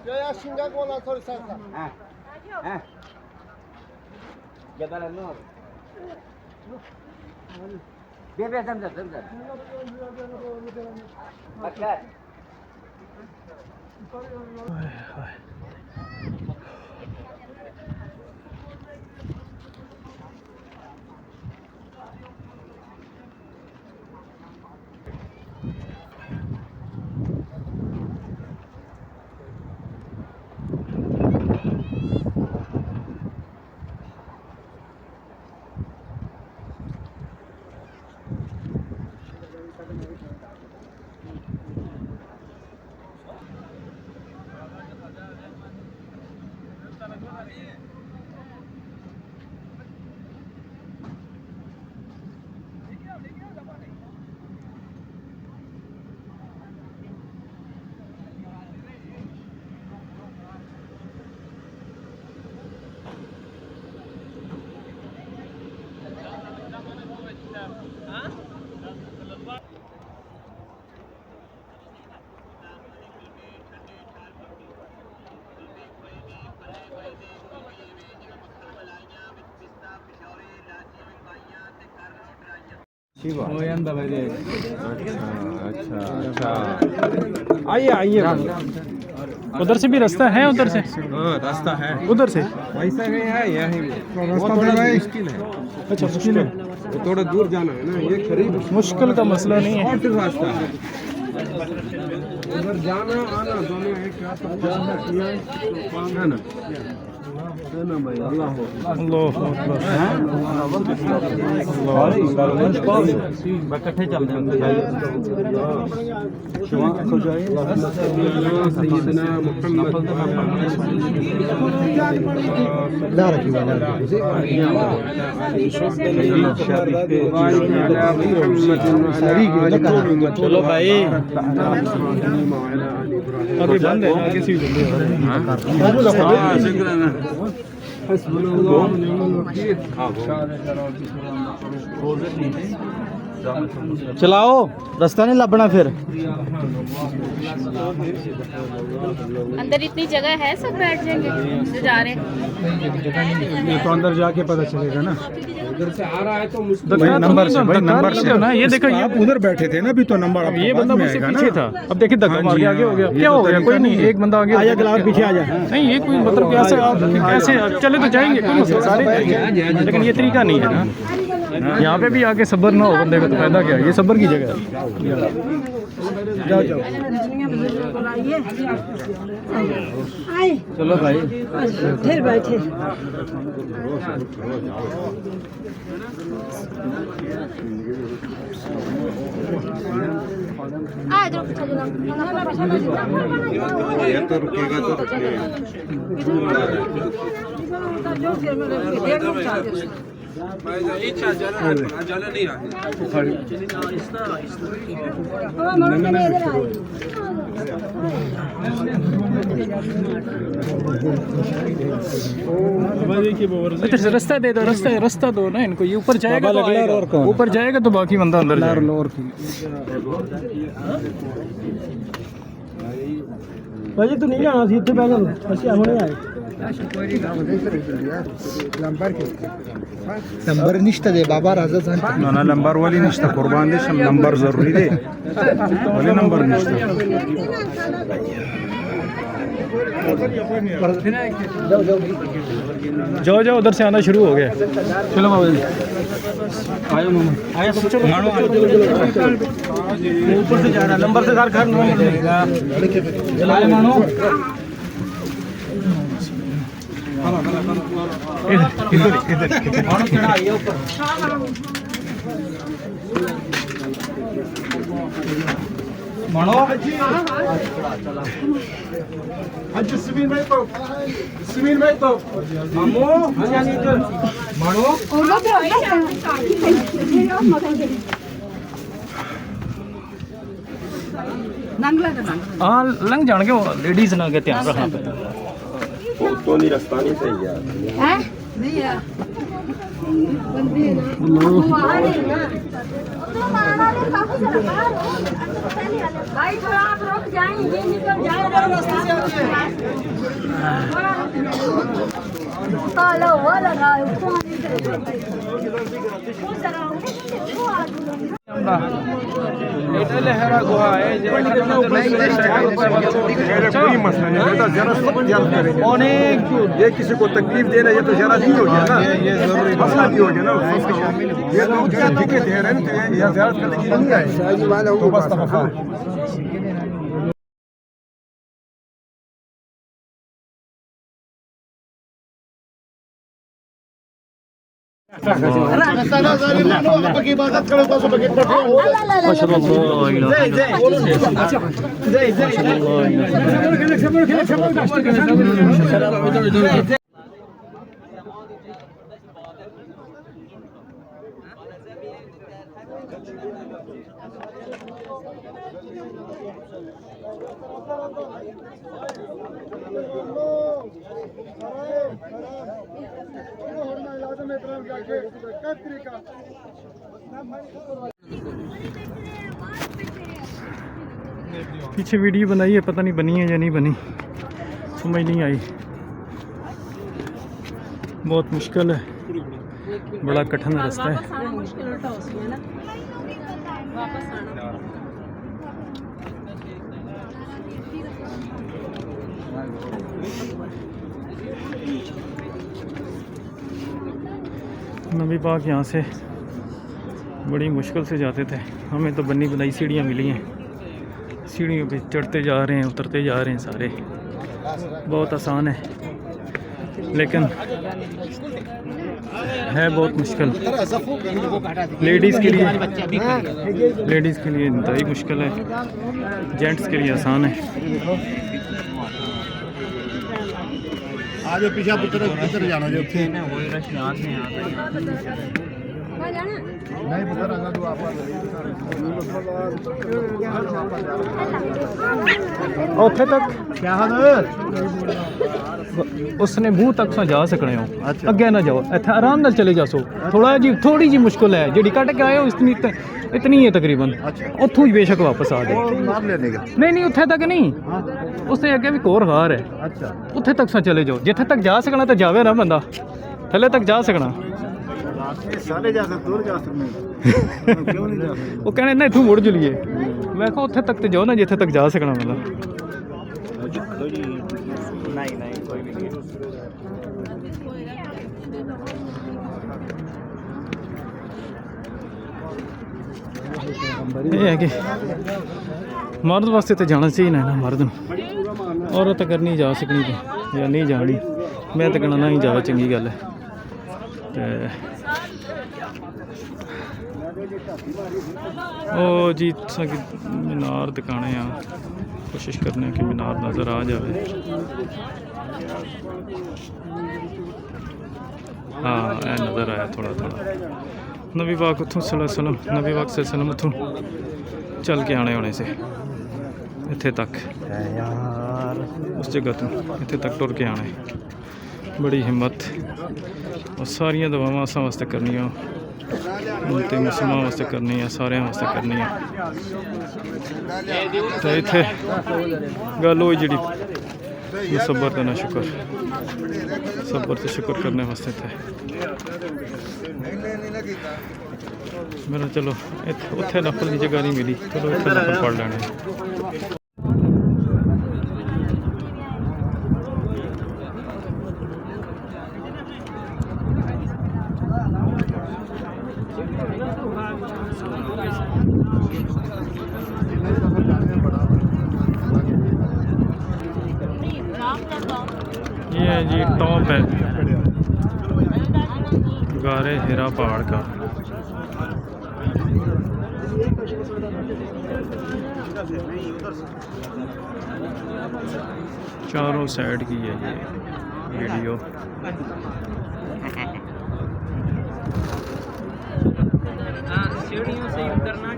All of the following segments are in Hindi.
Ya şimdi kola soru sarsa. Ha. Jabal Nur. Biar zamzam. Akar. अच्छा आइए उधर से भी रास्ता है, उधर से रास्ता है, उधर से वैसा नहीं है, यही रास्ता थोड़ा मुश्किल है। अच्छा मुश्किल है, वो थोड़ा दूर जाना है ना, ये करीब मुश्किल का मसला नहीं है। शॉर्ट रास्ता है, उधर जाना आना दोनों एक है ना। भाई अल्लाह चलो भाई अभी बंद है, आगे से बंद है। चलाओ, रास्ता नहीं लभना फिर। अंदर इतनी जगह है, सब बैठ जाएंगे जो जा रहे हैं। ये तो अंदर जाके पता चलेगा ना। उधर से आ रहा है तो नंबर से भाई, नंबर से ना। ये देखो, ये आप उधर बैठे थे ना, अभी तो नंबर ये बंदा मुझसे पीछे था। अब देखिए धक्का मार के आगे हो गया। क्या हो गया? कोई नहीं, एक बंदा आगे आजा, ग्लास पीछे आ जा। नहीं, ये कोई मतलब कैसे चले तो जाएंगे, कोई मसला सारे जाएंगे, लेकिन ये तरीका नहीं है ना। यहाँ पे भी आके सब्र ना हो बंदे को तो फायदा क्या है? ये सब्र की जगह है। जाओ जाओ, चलो भाई फिर बैठे। ये तो रुकेगा तो रुकेगा। रास्ता दे दो, रास्ता दो ना इनको। ये ऊपर जाएगा तो आएगा, ऊपर जाएगा तो बाकी बंदा अंदर जाएगा। भाई तू नहीं जाना सी, इतने पै जा, असि हुणे आए। नंबर निष्ठा दे बाबा राजा ना नंबर वाली निष्ठा कुर्बान दे, नंबर जरूरी दे वाले नंबर निष्ठा। जाओ जाओ, उधर से आना शुरू हो गया। चलो बाबा जी, आयो मामा, आया सब चलो। ऊपर से जा रहा, नंबर से घर घर आया मानो। हाँ लंघ जाएंगे वो लेडीज ना के ध्यान रखना पैदा तो नहीं रास्ता नहीं सही यार भाई थोड़ा आप रुक जाएंगे निकल जाएगा रास्ते से ताला वो लगा है এটা লেহারা গোয়া है कोई मसला नहीं बेटा जरा सब याद करें अनेक ये किसी को तकलीफ दे रहा है ये तो जरा नहीं हो गया ना ये जरूरी मसला भी हो गया ना ये लोग क्या दिक्कत दे रहे हैं तो ये ज़्यादा करने की नहीं आए तो बस तवक्कुल पीछे वीडियो बनाई है, पता नहीं बनी है या नहीं बनी, समझ नहीं आई। बहुत मुश्किल है, बड़ा कठिन रास्ता है। नबी पाक यहाँ से बड़ी मुश्किल से जाते थे, हमें तो बनी बनाई सीढ़ियाँ मिली हैं, सीढ़ियों पे चढ़ते जा रहे हैं, उतरते जा रहे हैं, सारे बहुत आसान है लेकिन है बहुत मुश्किल। लेडीज़ के लिए इंतहाई मुश्किल है, जेंट्स के लिए आसान है। आज पीछा पुत्र किधर जाना जो थे नहीं पता रंगा तो आप ਉੱਥੇ तक क्या हाल उसने मुंह तक सो जा सकने हो, अगे ना जाओ, इतना आराम नाल चले जासो। थोड़ी जी मुश्किल है जी कट के आए हो, इतनी है तकरीबन। उतों ही बेशक वापस आ जाए, नहीं उत्थे तक नहीं, उससे अगे भी कोर हार है, उत्थे तक सो चले जाओ, जिथे तक जा सकना तो जावे ना बंदा, थले तक जा सकना। वो कहने ना इतों मुड़ जुलीए, मैं कहा उत्थे तक तो जाओ ना जिथे तक जा सकना बंदा। ये है कि मर्द वास्ते तो जाना चाहिए ना मर्द नूं, औरत अगर नहीं जा सकनी तो या नहीं जानी, मैं तो कहना ना ही जावा, चंगी गल है। ओ जी मीनार दिखाने आ, कोशिश करने कि मीनार नज़र आ जाए। हाँ ए नज़र आया थोड़ा थोड़ा। नबी पाक उतों सल्लम, नबी पाक सल्लम उतों चल के आने होने से इत्थे तक, उस जगह तो इत्थे तक टुर के आने, बड़ी हिम्मत और सारिया दुआवां असां वास्ते करनियां, उनते मुसलमान वास्ते करनी है, सारे वास्ते करनी है। तो इत्थे गल होई जिहड़ी सबर ते ना शुक्र, सबर ते शुक्र करने वास्ते थे मेरा। चलो उत्थे नफल की जगह नहीं मिली, चलो इत्थे नफल पढ़ लेने। ये है जी टॉप है गारे हिरा पहाड़ का। चारों साइड की है ये वीडियो। सीढ़ियों से उतरना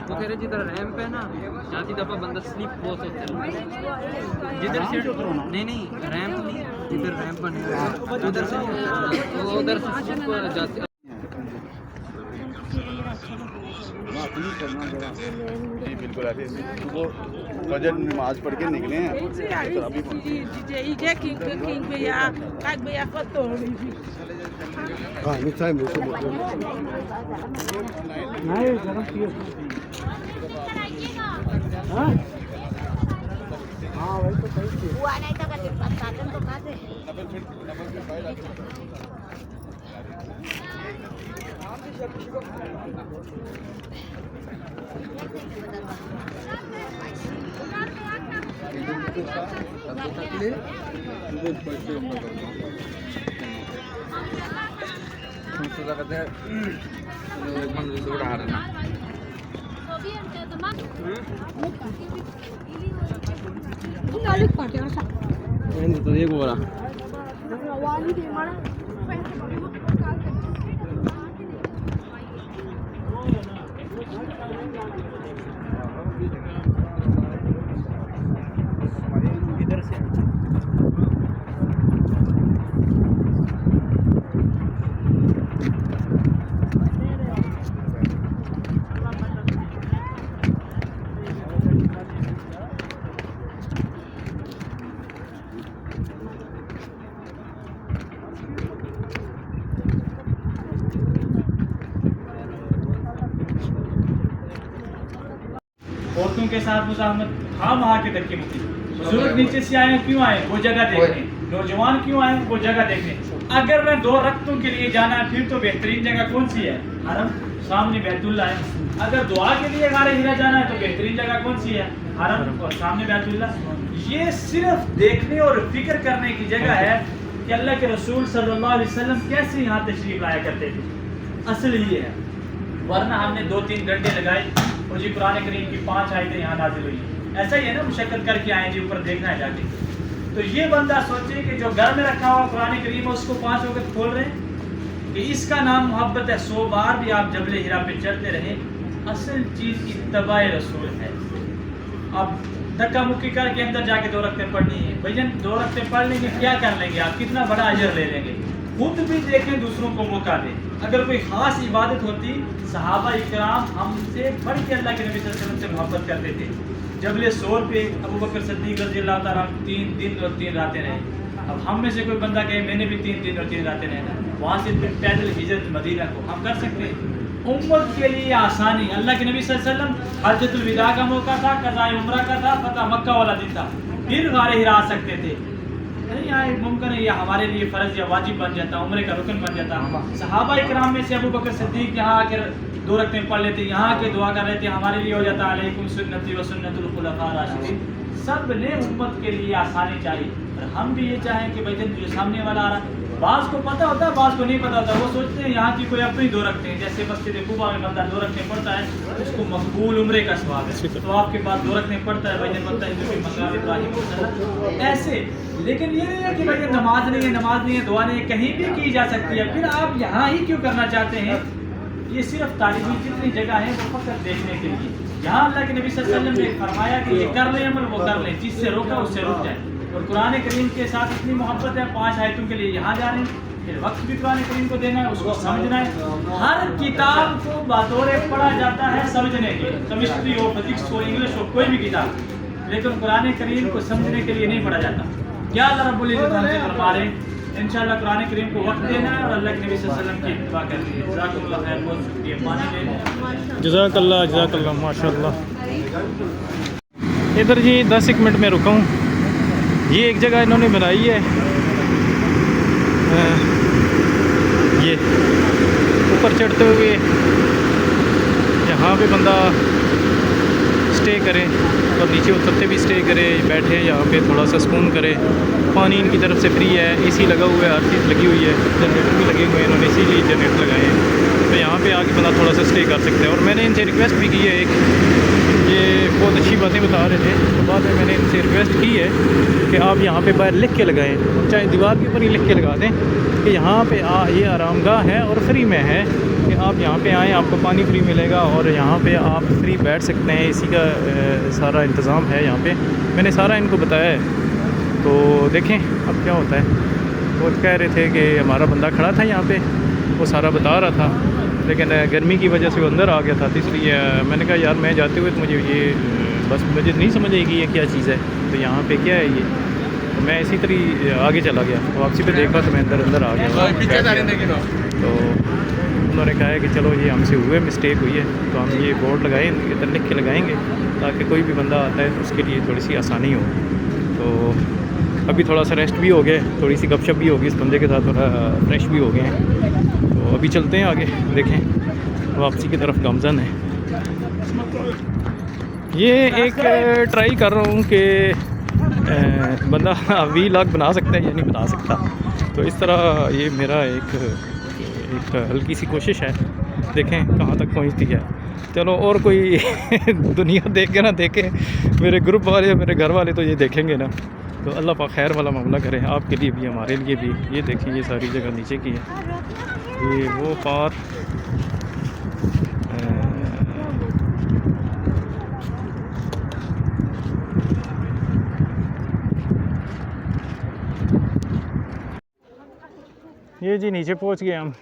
तो कह रहे जिधर रैंप है ना जाती दफा बंदा स्लिप बहुत होता है। जिधर सीढ़ी नहीं रैंप नहीं, जिधर रैंप बनेगा उधर से नहीं उतरना, तो उधर से स्लिप हो जाती है। जी बिल्कुल ऐसे वो फजर नमाज पढ़ के निकले हैं तो अभी हाँ मिठाई मुझे नहीं जरा पियो। हाँ हाँ वही तो सही थी। हुआ नहीं था कभी साधन तो खा दे। तो ये बोला औरतों के साथ मुजाहमत हाँ वहाँ के धक्के मुक्की। बुजुर्ग नीचे से आए क्यों आए? वो जगह देखने। नौजवान क्यों आए? वो जगह देखने। अगर मैं 2 रक्तों के लिए जाना है फिर तो बेहतरीन जगह कौन सी है? हरम, सामने बैतुल्ला है। अगर दुआ के लिए गारे हिरा जाना है तो बेहतरीन जगह कौन सी है? हरम और सामने बैतुल्ला। ये सिर्फ देखने और फिक्र करने की जगह है कि अल्लाह के रसूल सल्लल्लाहु अलैहि वसल्लम कैसे यहाँ तशरीफ लाया करते थे। असल ये है, वरना हमने 2-3 घंटे लगाए और जी कुरान करीम की 5 आयतें यहाँ नाजिल हुई। ऐसा ही है ना, मुशक्कत करके आए जी ऊपर देखना है जाके। तो ये बंदा सोचे कि जो घर में रखा हुआ कुरान करीम है उसको 5 वक्त खोल रहे हैं कि इसका नाम मोहब्बत है। 100 बार भी आप जबले हिरा पे चढ़ते रहे, असल चीज़ इत्तबाए रसूल है। अब धक्का मुक्की करके अंदर जाके 2 रक्तें पढ़नी है भैया, 2 रक्तें पढ़ लेंगे क्या कर लेंगे आप? कितना बड़ा अजर ले लेंगे। खुद भी देखें, दूसरों को मौका दें। अगर कोई खास इबादत होती, सहाबा इकराम हमसे बढ़ के अल्लाह के नबी सल्लल्लाहु अलैहि वसल्लम से मोहब्बत करते थे। जबले सोर पे अबू बकर सिद्दीक रज़ी अल्लाह ताला 3 दिन और 3 रातें रहे। अब हम में से कोई बंदा कहे मैंने भी 3 दिन और 3 रातें रहना, वहाँ से फिर पैदल हिजरत मदीना को हम कर सकते हैं। उम्मत के लिए आसानी। अल्लाह के नबी सल्लल्लाहु अलैहि वसल्लम हज्जतुल विदा का मौका था, क़ज़ाए उम्रा का था, फतह मक्का वाला दिन था, फिर गारे हिरा आ सकते थे। यहाँ मुमकिन है ये हमारे लिए फ़र्ज या वाजिब बन जाता, उम्रे का रुकन बन जाता। सहाबा इकराम में से अबू बकर सिद्दीक यहाँ आकर 2 रक्तें पढ़ लेते, यहाँ आके दुआ कर लेते, हमारे लिए हो जाता अलैकुम सुन्नती व सुन्नतुल खुलफा राशिदीन। सब ने उम्मत के लिए आसानी चाहिए और हम भी ये चाहें कि भाई जो सामने वाला आ रहा, बाज़ को पता होता है, बाज़ को नहीं पता होता। वो सोचते हैं यहाँ की कोई अपनी 2 रखते हैं, जैसे मस्जिद कुबा में बंदा 2 रखते पढ़ता है उसको मकबूल उम्रे का सवाब है, तो आपके पास 2 रखते पढ़ता है भाई बनता है जो मकाम इब्राहिम ऐसे। लेकिन ये नहीं है कि भाई नमाज नहीं है, नमाज नहीं है, दुआ नहीं है, कहीं भी की जा सकती है। फिर आप यहाँ ही क्यों करना चाहते हैं? ये सिर्फ तारीखी जितनी जगह है वो फकत देखने के लिए। यहाँ अल्लाह के नबी सल्लल्लाहु अलैहि वसल्लम ने फरमाया कि ये कर ले अमल, वो कर ले, जिससे रोका उससे रुक जाए। और कुरान करीम के साथ इतनी मोहब्बत है, 5 आयतों के लिए यहाँ जा रहे हैं, फिर वक्त भी कुरान करीम को देना है, उसको समझना है। हर किताब को बातोरे पढ़ा जाता है समझने के, केमिस्ट्री हो, फिजिक्स हो, इंग्लिश हो, कोई भी किताब, लेकिन कुरान करीम को समझने के लिए नहीं पढ़ा जाता। क्या अल्लाह रब्बुल इज़्ज़त हमसे फरमा रहे हैं? इंशाअल्लाह कुरान करीम को वक्त देना है और अल्लाह के नबी सल्लल्लाहु अलैहि वसल्लम की इत्तिबा करनी है। जज़ाकल्लाह खैर, बहुत शुक्रिया। पानी ले लें। जज़ाकल्लाह माशाअल्लाह। इधर जी 10 मिनट में रुका हूँ। ये एक जगह इन्होंने बनाई है, ये ऊपर चढ़ते हुए यहाँ पे बंदा स्टे करें और नीचे उतरते भी स्टे करें, बैठे यहाँ पे थोड़ा सा सुकून करें। पानी इनकी तरफ से फ्री है, एसी लगा हुआ है, हर चीज़ लगी हुई है, जनरेटर भी लगे हुए हैं, इन्होंने इसीलिए जनरेटर लगाए हैं। तो यहाँ पे आके बंदा थोड़ा सा स्टे कर सकता है। और मैंने इनसे रिक्वेस्ट भी की है एक, ये बहुत अच्छी बातें बता रहे थे, तो बाद में मैंने इनसे रिक्वेस्ट की है कि आप यहाँ पे बाहर लिख के लगाएं, चाहे दीवार के ऊपर ही लिख के लगा दें कि यहाँ पे ये आरामगाह है और फ्री में है, कि आप यहाँ पे आएँ, आपको पानी फ्री मिलेगा और यहाँ पे आप फ्री बैठ सकते हैं। इसी का सारा इंतज़ाम है यहाँ पे, मैंने सारा इनको बताया है। तो देखें अब क्या होता है। वो कह रहे थे कि हमारा बंदा खड़ा था यहाँ पे, वो सारा बता रहा था, लेकिन गर्मी की वजह से वो अंदर आ गया था। तो इसलिए मैंने कहा यार मैं जाते हुए तो मुझे ये बस मुझे नहीं समझ आएगी ये क्या चीज़ है, तो यहाँ पे क्या है ये। तो मैं इसी तरह आगे चला गया, वापसी पे देखा तो मैं अंदर आ गया। तो उन्होंने कहा है कि चलो ये हमसे हुए मिस्टेक हुई है, तो हम ये बोर्ड लगाएँ, इधर लिख के लगाएँगे ताकि कोई भी बंदा आता है तो उसके लिए थोड़ी सी आसानी हो। तो अभी थोड़ा सा रेस्ट भी हो गए, थोड़ी सी गपशप भी होगी इस बंदे के साथ, थोड़ा फ्रेश भी हो गए हैं। तो अभी चलते हैं आगे, देखें वापसी की तरफ गामजन है। ये एक ट्राई कर रहा हूँ कि बंदा व्लॉग बना सकता है या नहीं बना सकता, तो इस तरह ये मेरा एक हल्की सी कोशिश है, देखें कहाँ तक पहुँचती है। चलो और कोई दुनिया देखे ना देखे, मेरे ग्रुप वाले मेरे घर वाले तो ये देखेंगे ना, तो अल्लाह पाक खैर वाला मामला करे आपके लिए भी हमारे लिए भी। ये देखें ये सारी जगह नीचे की है, ये वो पार ये जी नीचे पहुंच गए हम।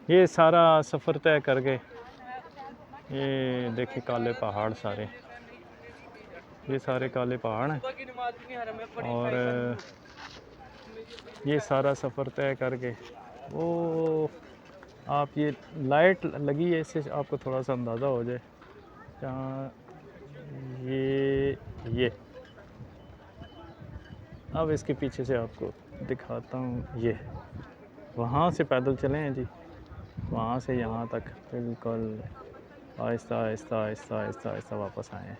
ये सारा सफ़र तय कर गए। ये देखिए काले पहाड़ सारे, ये सारे काले पहाड़ हैं और ये सारा सफ़र तय करके वो आप ये लाइट लगी है, इससे आपको थोड़ा सा अंदाज़ा हो जाए। जहाँ ये अब इसके पीछे से आपको दिखाता हूँ, ये वहाँ से पैदल चले हैं जी, वहाँ से यहाँ तक बिल्कुल आहिस्ता आहिस्ता आहिस्ता आहिस्ता आहिस्ता वापस आए हैं।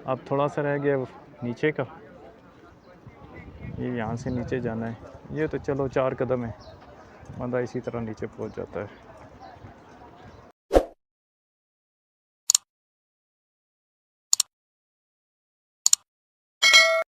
अब थोड़ा सा रह गया नीचे का, ये यहाँ से नीचे जाना है। ये तो चलो 4 कदम है, बंदा इसी तरह नीचे पहुँच जाता है।